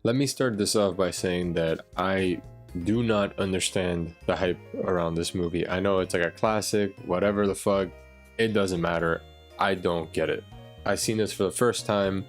Let me start this off by saying that I do not understand the hype around this movie. I know it's like a classic, whatever the fuck, it doesn't matter. I don't get it. I seen this for the first time.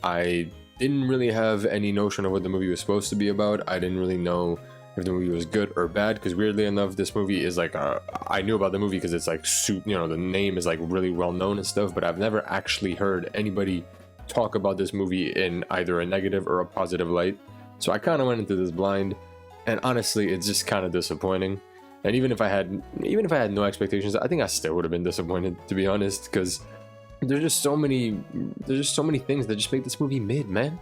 I didn't really have any notion of what the movie was supposed to be about. I didn't really know if the movie was good or bad, because weirdly enough, this movie is like I knew about the movie because it's like the name is like really well known and stuff, but I've never actually heard anybody talk about this movie in either a negative or a positive light. So I kind of went into this blind, and honestly, it's just kind of disappointing. And even if I had no expectations, I think I still would have been disappointed, to be honest, because there's just so many things that just make this movie mid, man.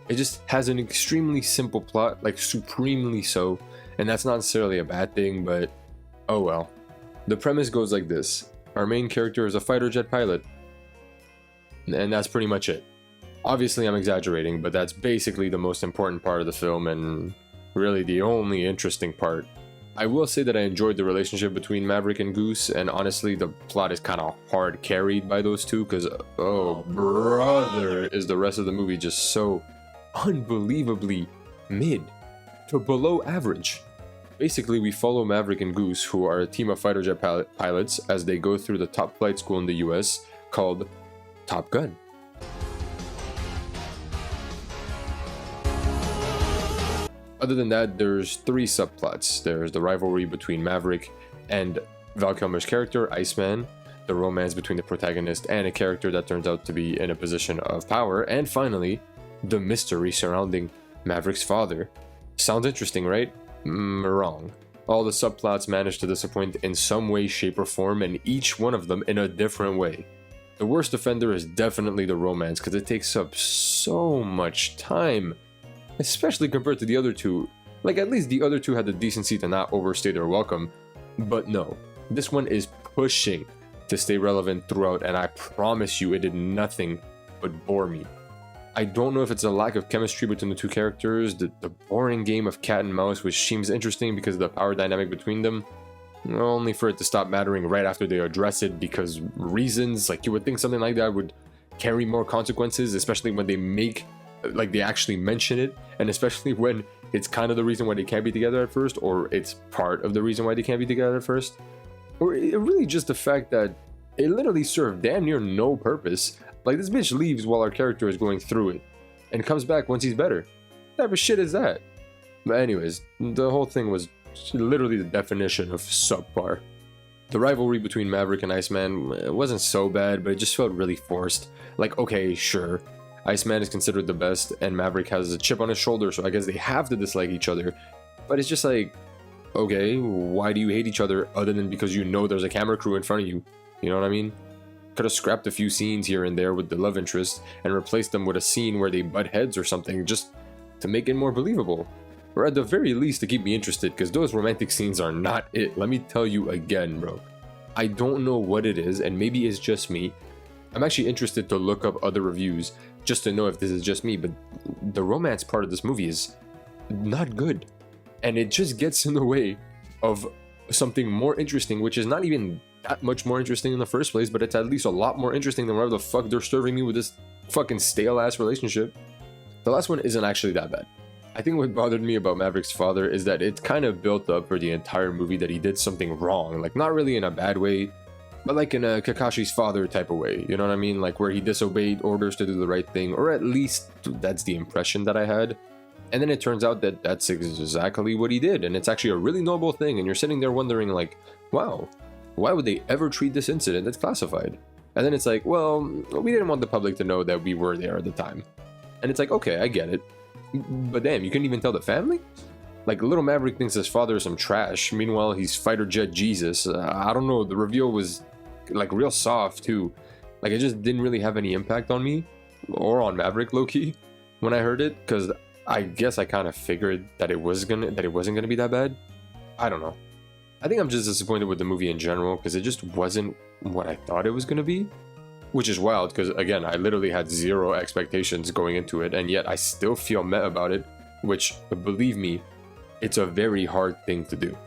It just has an extremely simple plot, like supremely so, and that's not necessarily a bad thing, but oh well. The premise goes like this. Our main character is a fighter jet pilot, and that's pretty much it. Obviously, I'm exaggerating, but that's basically the most important part of the film, and really the only interesting part. I will say that I enjoyed the relationship between Maverick and Goose, and honestly, the plot is kind of hard carried by those two, because, oh brother, is the rest of the movie just so unbelievably mid to below average. Basically, we follow Maverick and Goose, who are a team of fighter jet pilots, as they go through the top flight school in the US called Top Gun. Other than that, there's three subplots. There's the rivalry between Maverick and Val Kilmer's character, Iceman, the romance between the protagonist and a character that turns out to be in a position of power, and finally, the mystery surrounding Maverick's father. Sounds interesting, right? Wrong. All the subplots manage to disappoint in some way, shape, or form, and each one of them in a different way. The worst offender is definitely the romance, because it takes up so much time, especially compared to the other two. Like, at least the other two had the decency to not overstay their welcome, but no, this one is pushing to stay relevant throughout, and I promise you it did nothing but bore me. I don't know if it's a lack of chemistry between the two characters, the boring game of cat and mouse, which seems interesting because of the power dynamic between them, only for it to stop mattering right after they address it, because reasons, like, you would think something like that would carry more consequences, especially when they actually mention it, and especially when it's kind of the reason why they can't be together at first, or it's part of the reason why they can't be together at first, or really just the fact that it literally served damn near no purpose. Like, this bitch leaves while our character is going through it, and comes back once he's better. What type of shit is that? But anyways, the whole thing was literally the definition of subpar. The rivalry between Maverick and Iceman wasn't so bad, but it just felt really forced. Like, okay, sure, Iceman is considered the best, and Maverick has a chip on his shoulder, so I guess they have to dislike each other. But it's just like, okay, why do you hate each other other than because you know there's a camera crew in front of you? You know what I mean? Could have scrapped a few scenes here and there with the love interest and replaced them with a scene where they butt heads or something, just to make it more believable. Or at the very least to keep me interested, because those romantic scenes are not it. Let me tell you again, bro. I don't know what it is, and maybe it's just me. I'm actually interested to look up other reviews just to know if this is just me, but the romance part of this movie is not good. And it just gets in the way of something more interesting, which is not even that much more interesting in the first place, but it's at least a lot more interesting than whatever the fuck they're serving me with this fucking stale ass relationship. The last one isn't actually that bad. I think what bothered me about Maverick's father is that it kind of built up for the entire movie that he did something wrong, like not really in a bad way, but like in a Kakashi's father type of way, you know what I mean? Like where he disobeyed orders to do the right thing, or at least that's the impression that I had. And then it turns out that that's exactly what he did, and it's actually a really noble thing, and you're sitting there wondering like, wow, why would they ever treat this incident as classified? And then it's like, well, we didn't want the public to know that we were there at the time. And it's like, okay, I get it. But damn, you couldn't even tell the family? Like, little Maverick thinks his father is some trash. Meanwhile, he's fighter jet Jesus. I don't know, the reveal was like real soft too. Like, it just didn't really have any impact on me or on Maverick, low-key, when I heard it, because I guess I kind of figured that it wasn't gonna be that bad. I don't know. I think I'm just disappointed with the movie in general, because it just wasn't what I thought it was gonna be. Which is wild, because again, I literally had zero expectations going into it, and yet I still feel meh about it, which, believe me, it's a very hard thing to do.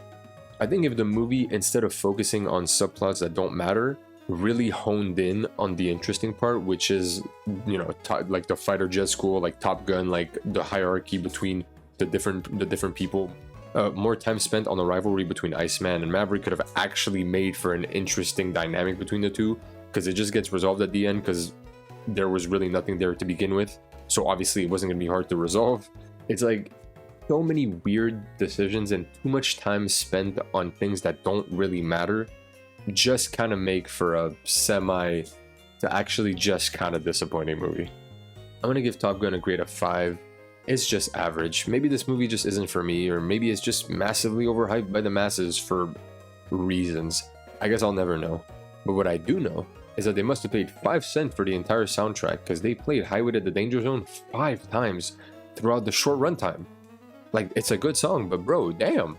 I think if the movie, instead of focusing on subplots that don't matter, really honed in on the interesting part, which is, you know, like the fighter jet school, like Top Gun, like the hierarchy between the different people. More time spent on the rivalry between Iceman and Maverick could have actually made for an interesting dynamic between the two, because it just gets resolved at the end because there was really nothing there to begin with. So obviously it wasn't going to be hard to resolve. It's like so many weird decisions and too much time spent on things that don't really matter just kind of make for a semi to actually just kind of disappointing movie. I'm going to give Top Gun a grade of 5. It's just average. Maybe this movie just isn't for me, or maybe it's just massively overhyped by the masses for reasons. I guess I'll never know. But what I do know is that they must have paid 5 cents for the entire soundtrack, because they played Highway to the Danger Zone 5 times throughout the short runtime. Like, it's a good song, but bro, damn.